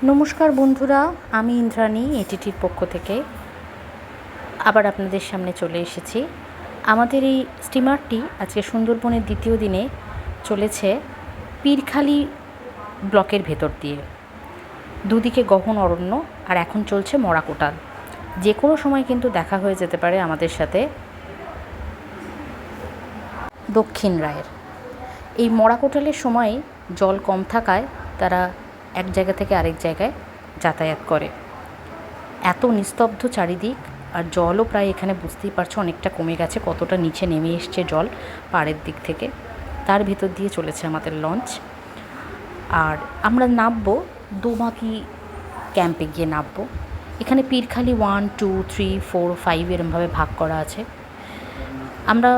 নমস্কার বন্ধুরা, আমি ইন্দ্রাণী এটিটির পক্ষ থেকে আবার আপনাদের সামনে চলে এসেছি। আমাদের এই স্টিমারটি আজকে সুন্দরবনের দ্বিতীয় দিনে চলেছে পীরখালি ব্লকের ভেতর দিয়ে। দুদিকে গহন অরণ্য আর এখন চলছে মরাকোটাল। যে কোনো সময় কিন্তু দেখা হয়ে যেতে পারে আমাদের সাথে দক্ষিণ রায়ের। এই মরাকোটালের সময় জল কম থাকায় তারা এক জায়গা থেকে আরেক জায়গায় যাতায়াত করে। এত নিস্তব্ধ চারিদিক, আর জলও প্রায় এখানে বুঝতেই পারছো অনেকটা কমে গেছে, কতটা নিচে নেমে এসছে জল পাড়ের দিক থেকে। তার ভেতর দিয়ে চলেছে আমাদের লঞ্চ। আর আমরা নামবো দোমাকি ক্যাম্পে গিয়ে নামবো। এখানে পীরখালি 1, 2, 3, 4, 5 এরমভাবে ভাগ করা আছে। আমরা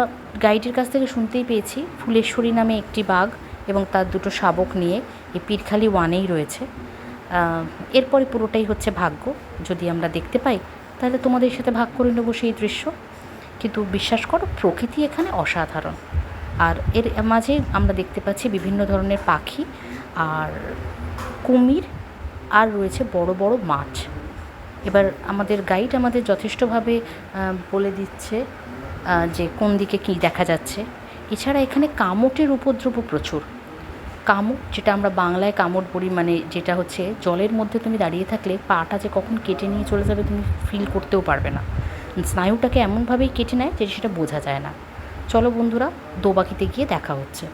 গাইডের কাছ থেকে শুনতেই পেয়েছি ফুলেশ্বরী নামে একটি বাঘ এবং তার দুটো শাবক নিয়ে এই পীরখালি 1-এই রয়েছে। এরপরে পুরোটাই হচ্ছে ভাগ্য, যদি আমরা দেখতে পাই তাহলে তোমাদের সাথে ভাগ করে নেবো সেই দৃশ্য। কিন্তু বিশ্বাস করো, প্রকৃতি এখানে অসাধারণ। আর এর মাঝে আমরা দেখতে পাচ্ছি বিভিন্ন ধরনের পাখি আর কুমির, আর রয়েছে বড় বড় মাছ। এবার আমাদের গাইড আমাদের যথেষ্টভাবে বলে দিচ্ছে যে কোন দিকে কী দেখা যাচ্ছে। এছাড়া এখানে কামটের উপদ্রব প্রচুর। কামট, যেটা আমরা বাংলায় কামট বলি, মানে যেটা হচ্ছে জলের মধ্যে তুমি দাঁড়িয়ে থাকলে পাটা যে কখন কেটে নিয়ে চলে যাবে তুমি ফিল করতেও পারবে না। স্নায়ুটাকে এমনভাবেই কেটে নেয় যে সেটা বোঝা যায় না। চলো বন্ধুরা, দোবাকিতে গিয়ে দেখা হচ্ছে।